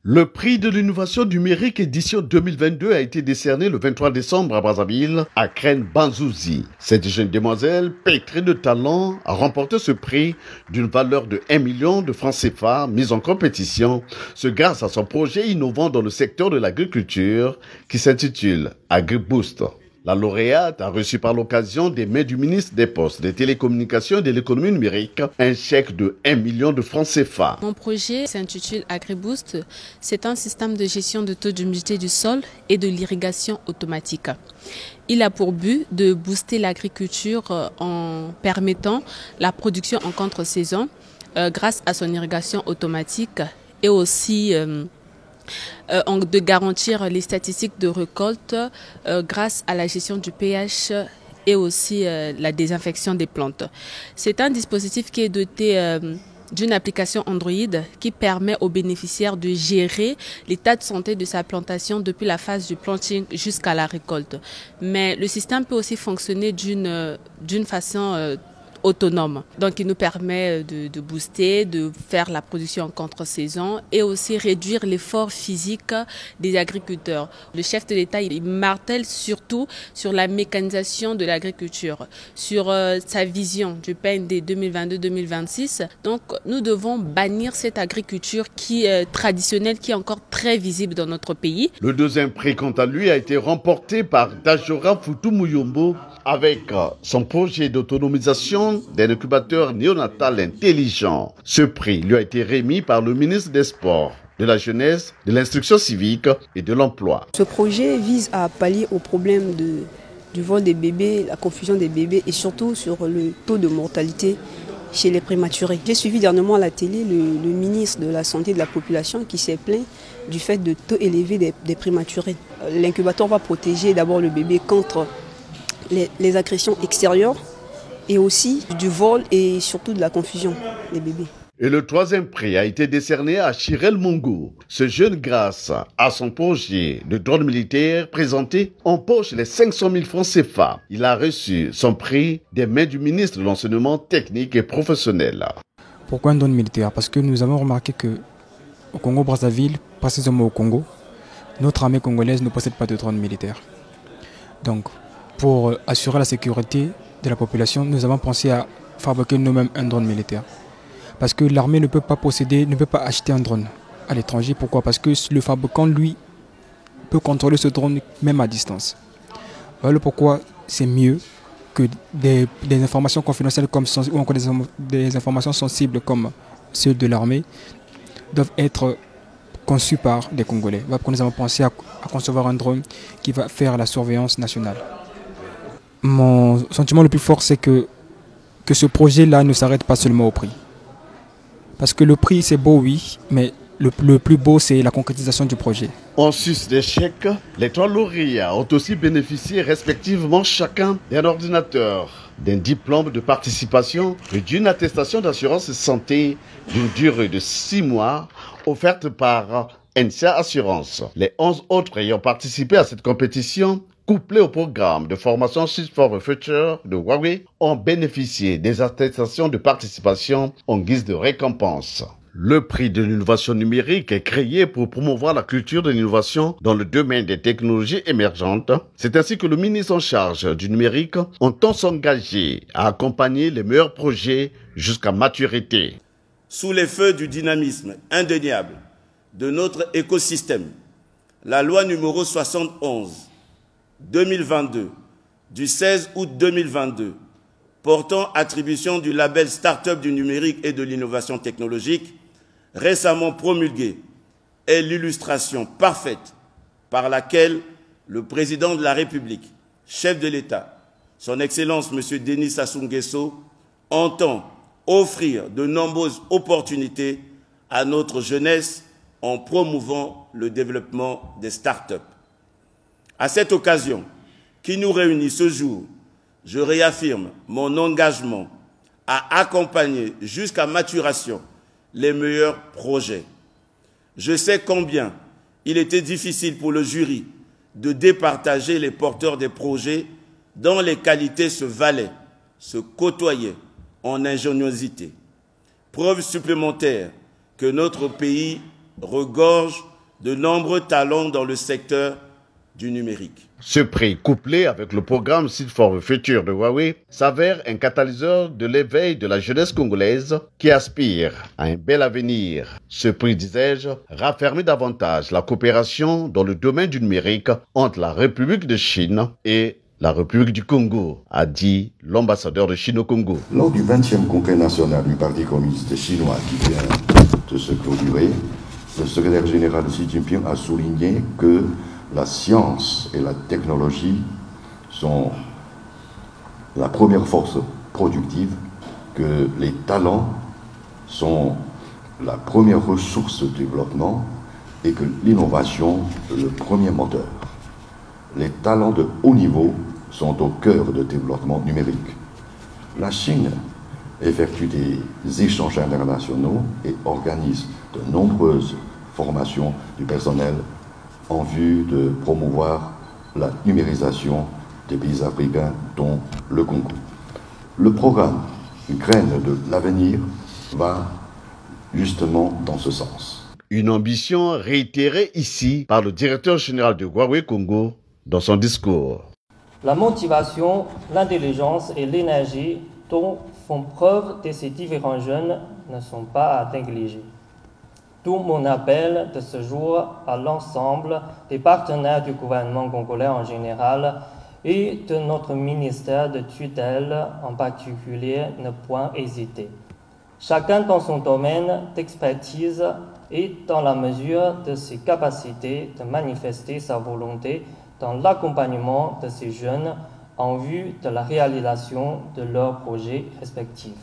Le prix de l'innovation numérique édition 2022 a été décerné le 23 décembre à Brazzaville à Crène Banzouzi. Cette jeune demoiselle, pétrie de talent, a remporté ce prix d'une valeur de 1 million de francs CFA mis en compétition, ce grâce à son projet innovant dans le secteur de l'agriculture qui s'intitule AgriBoost. La lauréate a reçu par l'occasion des mains du ministre des Postes, des Télécommunications et de l'Économie numérique un chèque de 1 million de francs CFA. Mon projet s'intitule AgriBoost. C'est un système de gestion de taux d'humidité du sol et de l'irrigation automatique. Il a pour but de booster l'agriculture en permettant la production en contre-saison grâce à son irrigation automatique et aussi de garantir les statistiques de récolte grâce à la gestion du pH et aussi la désinfection des plantes. C'est un dispositif qui est doté d'une application Android qui permet aux bénéficiaires de gérer l'état de santé de sa plantation depuis la phase du planting jusqu'à la récolte. Mais le système peut aussi fonctionner d'une façon autonome. Donc il nous permet de booster, de faire la production en contre-saison et aussi réduire l'effort physique des agriculteurs. Le chef de l'État, il martèle surtout sur la mécanisation de l'agriculture, sur sa vision du PND 2022-2026. Donc nous devons bannir cette agriculture qui est traditionnelle, qui est encore très visible dans notre pays. Le deuxième prix, quant à lui, a été remporté par Dajora Foutou-Mouyombo avec son projet d'autonomisation d'un incubateur néonatal intelligent. Ce prix lui a été remis par le ministre des Sports, de la Jeunesse, de l'Instruction civique et de l'Emploi. Ce projet vise à pallier au problème du vol des bébés, la confusion des bébés et surtout sur le taux de mortalité chez les prématurés. J'ai suivi dernièrement à la télé le ministre de la Santé et de la Population qui s'est plaint du fait de taux élevés des prématurés. L'incubateur va protéger d'abord le bébé contre les agressions extérieures et aussi du vol et surtout de la confusion des bébés. Et le troisième prix a été décerné à Chirel Mongo. Ce jeune, grâce à son projet de drone militaire présenté, empoche les 500 000 francs CFA. Il a reçu son prix des mains du ministre de l'Enseignement technique et professionnel. Pourquoi un drone militaire? Parce que nous avons remarqué que au Congo-Brazzaville, précisément au Congo, notre armée congolaise ne possède pas de drone militaire. Donc, pour assurer la sécurité de la population, nous avons pensé à fabriquer nous-mêmes un drone militaire. Parce que l'armée ne peut pas acheter un drone à l'étranger. Pourquoi? Parce que le fabricant, lui, peut contrôler ce drone même à distance. Voilà pourquoi c'est mieux que des informations confidentielles ou encore des informations sensibles comme ceux de l'armée doivent être conçues par des Congolais. Voilà pourquoi nous avons pensé à concevoir un drone qui va faire la surveillance nationale. Mon sentiment le plus fort, c'est que ce projet-là ne s'arrête pas seulement au prix. Parce que le prix, c'est beau, oui, mais le plus beau, c'est la concrétisation du projet. En sus des chèques, les trois lauréats ont aussi bénéficié respectivement chacun d'un ordinateur, d'un diplôme de participation et d'une attestation d'assurance santé d'une durée de 6 mois offerte par NCA Assurance. Les 11 autres ayant participé à cette compétition, couplés au programme de formation Shift for the Future de Huawei, ont bénéficié des attestations de participation en guise de récompense. Le prix de l'innovation numérique est créé pour promouvoir la culture de l'innovation dans le domaine des technologies émergentes. C'est ainsi que le ministre en charge du numérique entend s'engager à accompagner les meilleurs projets jusqu'à maturité. Sous les feux du dynamisme indéniable de notre écosystème, la loi numéro 71/2022 du 16 août 2022 portant attribution du label Start-up du numérique et de l'innovation technologique, récemment promulguée, est l'illustration parfaite par laquelle le président de la République, chef de l'État, son Excellence M. Denis Sassou Nguesso, entend offrir de nombreuses opportunités à notre jeunesse en promouvant le développement des start-up. À cette occasion qui nous réunit ce jour, je réaffirme mon engagement à accompagner jusqu'à maturation les meilleurs projets. Je sais combien il était difficile pour le jury de départager les porteurs des projets dont les qualités se valaient, se côtoyaient en ingéniosité. Preuve supplémentaire que notre pays regorge de nombreux talents dans le secteur du numérique. Ce prix, couplé avec le programme Seed for the Future de Huawei, s'avère un catalyseur de l'éveil de la jeunesse congolaise qui aspire à un bel avenir. Ce prix, disais-je, raffermit davantage la coopération dans le domaine du numérique entre la République de Chine et la République du Congo, a dit l'ambassadeur de Chine au Congo. Lors du 20e congrès national du Parti communiste chinois qui vient de se clôturer, le secrétaire général Xi Jinping a souligné que la science et la technologie sont la première force productive, que les talents sont la première ressource de développement et que l'innovation est le premier moteur. Les talents de haut niveau sont au cœur du développement numérique. La Chine effectue des échanges internationaux et organise de nombreuses formations du personnel en vue de promouvoir la numérisation des pays africains, dont le Congo. Le programme Graines de l'avenir va justement dans ce sens. Une ambition réitérée ici par le directeur général de Huawei Congo dans son discours. La motivation, l'intelligence et l'énergie dont font preuve ces différents jeunes ne sont pas à négliger. D'où mon appel de ce jour à l'ensemble des partenaires du gouvernement congolais en général et de notre ministère de tutelle en particulier ne point hésiter. Chacun dans son domaine d'expertise et dans la mesure de ses capacités de manifester sa volonté dans l'accompagnement de ces jeunes en vue de la réalisation de leurs projets respectifs.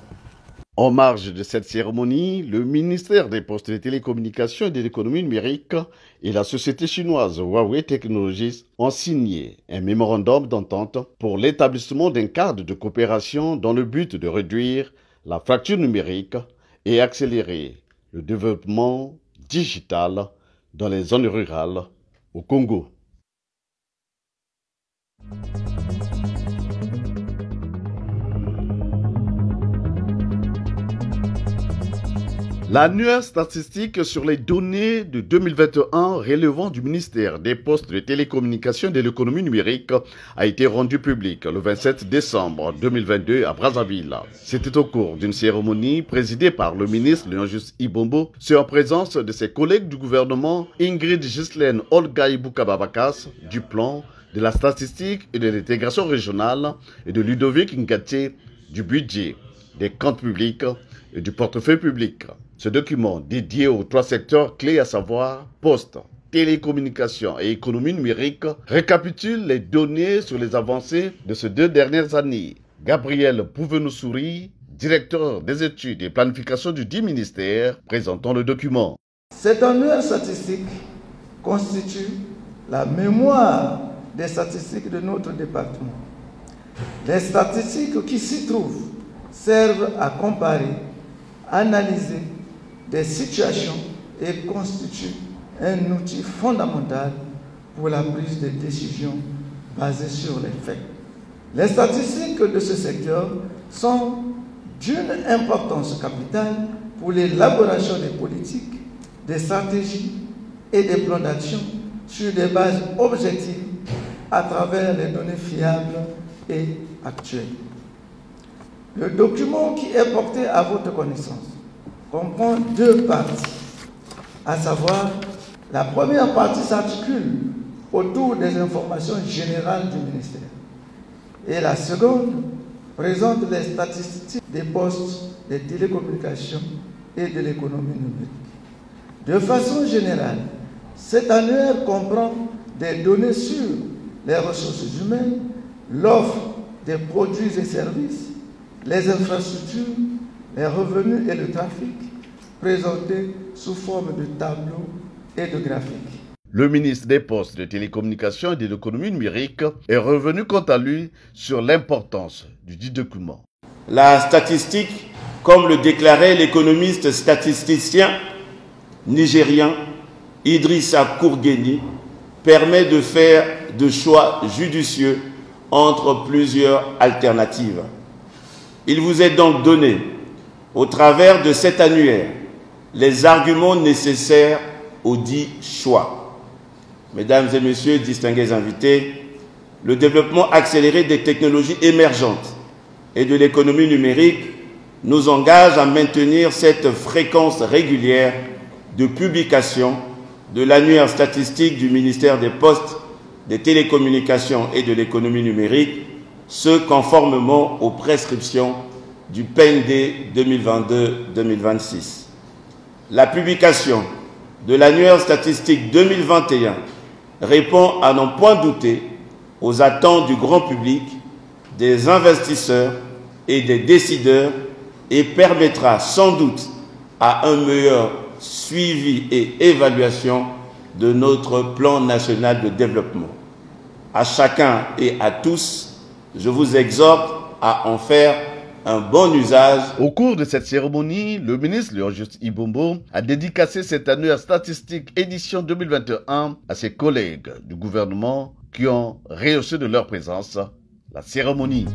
En marge de cette cérémonie, le ministère des Postes, des Télécommunications et de l'Économie numérique et la société chinoise Huawei Technologies ont signé un mémorandum d'entente pour l'établissement d'un cadre de coopération dans le but de réduire la fracture numérique et accélérer le développement digital dans les zones rurales au Congo. L'annuaire statistique sur les données de 2021 relevant du ministère des Postes, des Télécommunications et de l'Économie numérique a été rendu public le 27 décembre 2022 à Brazzaville. C'était au cours d'une cérémonie présidée par le ministre Léon-Juste Ibombo, en présence de ses collègues du gouvernement Ingrid Ghislaine Olgaï-Boukababakas du plan de la statistique et de l'intégration régionale et de Ludovic Ngaté du budget, des comptes publics et du portefeuille public. Ce document dédié aux 3 secteurs clés, à savoir postes, télécommunications et économie numérique, récapitule les données sur les avancées de ces 2 dernières années. Gabriel Pouvenousouri, directeur des études et planification du dit ministère, présentant le document. Cet annuaire statistique constitue la mémoire des statistiques de notre département. Les statistiques qui s'y trouvent servent à comparer, analyser des situations et constituent un outil fondamental pour la prise de décisions basées sur les faits. Les statistiques de ce secteur sont d'une importance capitale pour l'élaboration des politiques, des stratégies et des plans d'action sur des bases objectives à travers les données fiables et actuelles. Le document qui est porté à votre connaissance comprend 2 parties, à savoir la première partie s'articule autour des informations générales du ministère et la seconde présente les statistiques des postes, des télécommunications et de l'économie numérique. De façon générale, cet annuaire comprend des données sur les ressources humaines, l'offre des produits et services, les infrastructures, les revenus et le trafic, présentés sous forme de tableaux et de graphiques. Le ministre des Postes, des Télécommunications et de l'Économie numérique est revenu quant à lui sur l'importance du dit document. La statistique, comme le déclarait l'économiste statisticien nigérien Idrissa Kourgueni, permet de faire de choix judicieux entre plusieurs alternatives. Il vous est donc donné, au travers de cet annuaire, les arguments nécessaires audit choix. Mesdames et messieurs, distingués invités, le développement accéléré des technologies émergentes et de l'économie numérique nous engage à maintenir cette fréquence régulière de publication de l'annuaire statistique du ministère des Postes, des Télécommunications et de l'économie numérique, ce conformément aux prescriptions du PND 2022-2026. La publication de l'annuaire statistique 2021 répond à n'en point douter aux attentes du grand public, des investisseurs et des décideurs et permettra sans doute à un meilleur suivi et évaluation de notre plan national de développement. À chacun et à tous, je vous exhorte à en faire un bon usage. Au cours de cette cérémonie, le ministre Léon-Juste Ibombo a dédicacé cette annuaire statistique édition 2021 à ses collègues du gouvernement qui ont rehaussé de leur présence la cérémonie.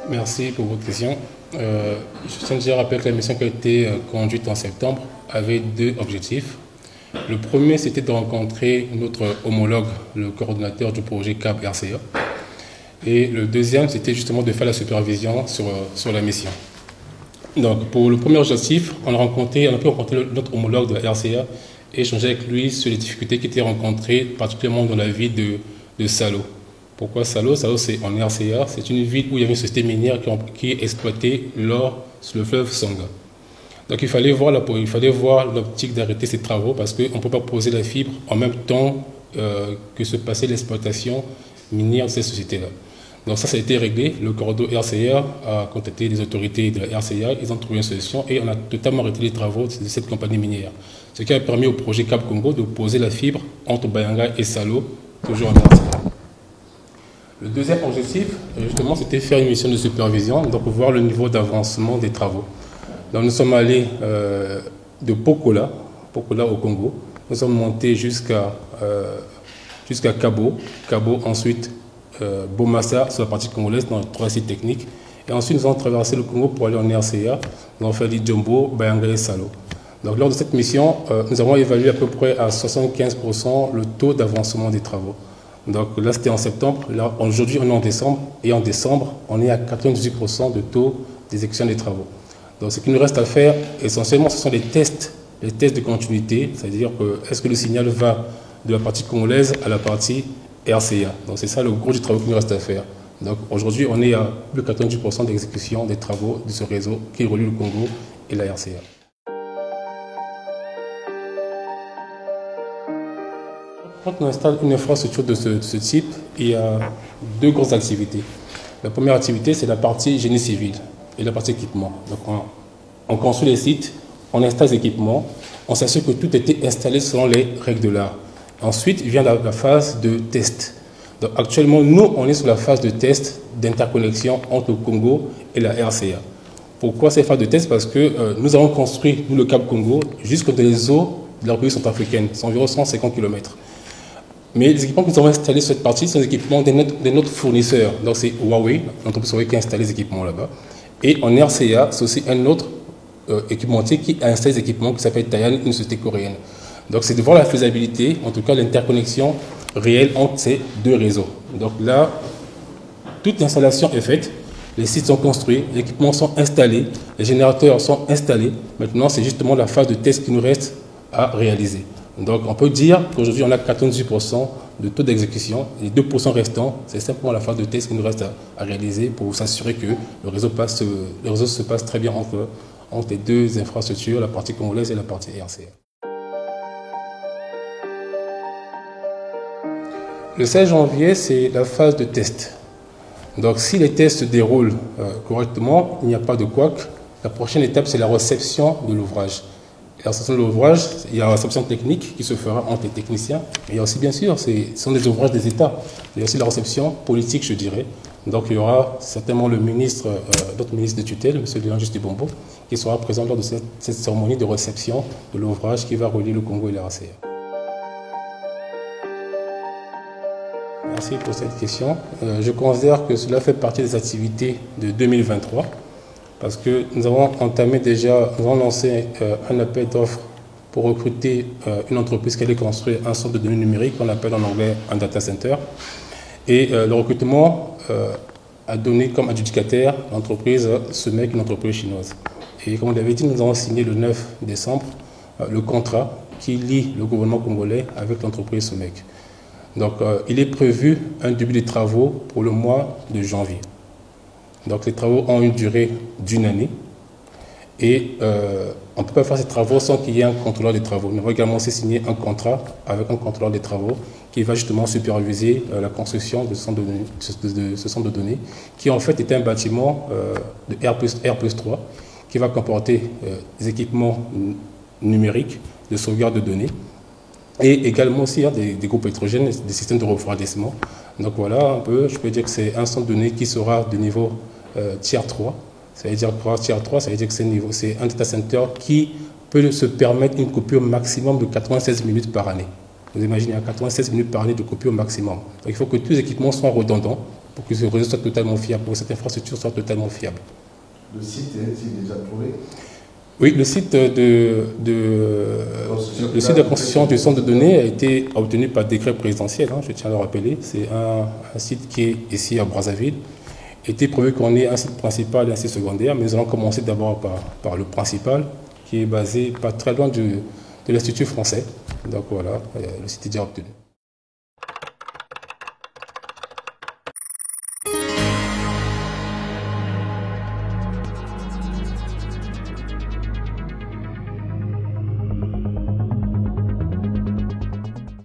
Merci pour votre question. Je tiens déjà à rappeler que la mission qui a été conduite en septembre avait deux objectifs. Le premier, c'était de rencontrer notre homologue, le coordonnateur du projet CAB RCA. Et le deuxième, c'était justement de faire la supervision sur la mission. Donc, pour le premier objectif, on a pu rencontrer notre homologue de la RCA et échanger avec lui sur les difficultés qui étaient rencontrées, particulièrement dans la ville de Salo. Pourquoi Salo? Salo, c'est en RCA. C'est une ville où il y avait une société minière qui exploitait l'or sur le fleuve Songa. Donc il fallait voir l'optique d'arrêter ces travaux parce qu'on ne peut pas poser la fibre en même temps que se passait l'exploitation minière de ces sociétés-là. Donc ça a été réglé. Le corridor RCA a contacté les autorités de la RCA. Ils ont trouvé une solution et on a totalement arrêté les travaux de cette compagnie minière. Ce qui a permis au projet Cap Congo de poser la fibre entre Bayanga et Salo, toujours en RCA. Le deuxième objectif, justement, c'était faire une mission de supervision, donc voir le niveau d'avancement des travaux. Donc nous sommes allés de Pokola au Congo. Nous sommes montés jusqu'à Kabo, ensuite Bomassa sur la partie congolaise dans le 3 sites techniques. Et ensuite nous avons traversé le Congo pour aller en RCA. Nous avons fait Lidjombo, Bayanga et Salo. Donc lors de cette mission, nous avons évalué à peu près à 75% le taux d'avancement des travaux. Donc là, c'était en septembre. Là, aujourd'hui, on est en décembre. Et en décembre, on est à 98% de taux d'exécution des travaux. Donc ce qu'il nous reste à faire, essentiellement, ce sont les tests de continuité. C'est-à-dire est-ce que le signal va de la partie congolaise à la partie RCA. Donc c'est ça le gros du travail qu'il nous reste à faire. Donc aujourd'hui, on est à plus de 98% d'exécution des travaux de ce réseau qui relie le Congo et la RCA. Quand on installe une infrastructure de ce type, il y a deux grosses activités. La première activité, c'est la partie génie civil et la partie équipement. Donc on construit les sites, on installe les équipements, on s'assure que tout était installé selon les règles de l'art. Ensuite vient la phase de test. Donc actuellement, nous, on est sur la phase de test d'interconnexion entre le Congo et la RCA. Pourquoi cette phase de test? Parce que nous avons construit, nous, le Cap Congo, jusque dans les eaux de la République centrafricaine. C'est environ 150 km. Mais les équipements que nous avons installés sur cette partie sont des équipements de notre fournisseur. Donc c'est Huawei, l'entreprise Huawei qui a installé les équipements là-bas. Et en RCA, c'est aussi un autre équipementier qui a installé des équipements qui s'appelle Tayan, une société coréenne. Donc c'est de voir la faisabilité, en tout cas l'interconnexion réelle entre ces deux réseaux. Donc là, toute l'installation est faite, les sites sont construits, les équipements sont installés, les générateurs sont installés. Maintenant, c'est justement la phase de test qui nous reste à réaliser. Donc on peut dire qu'aujourd'hui on a 98% de taux d'exécution. Les 2% restants, c'est simplement la phase de test qui nous reste à réaliser pour s'assurer que le réseau se passe très bien entre les deux infrastructures, la partie congolaise et la partie RCA. Le 16 janvier, c'est la phase de test. Donc si les tests se déroulent correctement, il n'y a pas de couac. La prochaine étape, c'est la réception de l'ouvrage. La réception de l'ouvrage, il y a la réception technique qui se fera entre les techniciens. Mais il y a aussi, bien sûr, ce sont des ouvrages des États. Il y a aussi la réception politique, je dirais. Donc il y aura certainement le ministre, notre ministre de tutelle, M. Léon-Juste Ibombo, qui sera présent lors de cette cérémonie de réception de l'ouvrage qui va relier le Congo et la RCA. Merci pour cette question. Je considère que cela fait partie des activités de 2023 parce que nous avons lancé un appel d'offres pour recruter une entreprise qui allait construire un centre de données numériques qu'on appelle en anglais un data center. Et le recrutement a donné comme adjudicataire l'entreprise SEMEC, une entreprise chinoise. Et comme on l'avait dit, nous avons signé le 9 décembre le contrat qui lie le gouvernement congolais avec l'entreprise SEMEC. Donc il est prévu un début des travaux pour le mois de janvier. Donc les travaux ont une durée d'1 année. Et on ne peut pas faire ces travaux sans qu'il y ait un contrôleur des travaux. Nous avons également aussi signé un contrat avec un contrôleur des travaux qui va justement superviser la construction de ce centre de données, qui en fait est un bâtiment de R+3, qui va comporter des équipements numériques de sauvegarde de données, et également aussi des groupes hétérogènes, des systèmes de refroidissement. Donc voilà, un peu, je peux dire que c'est un centre de données qui sera de niveau tier 3. Ça veut dire quoi, tier 3, ça veut dire que c'est un data center qui peut se permettre une coupure maximum de 96 minutes par année. Vous imaginez, 96 minutes par année de coupure maximum. Donc il faut que tous les équipements soient redondants pour que ce réseau soit totalement fiable, pour que cette infrastructure soit totalement fiable. Le site est-il déjà trouvé? Oui, le site de construction du centre de données a été obtenu par décret présidentiel, hein, je tiens à le rappeler. C'est un site qui est ici à Brazzaville. Il était prévu qu'on ait un site principal et un site secondaire, mais nous allons commencer d'abord par le principal, qui est basé pas très loin de l'Institut français. Donc voilà, le site est déjà obtenu.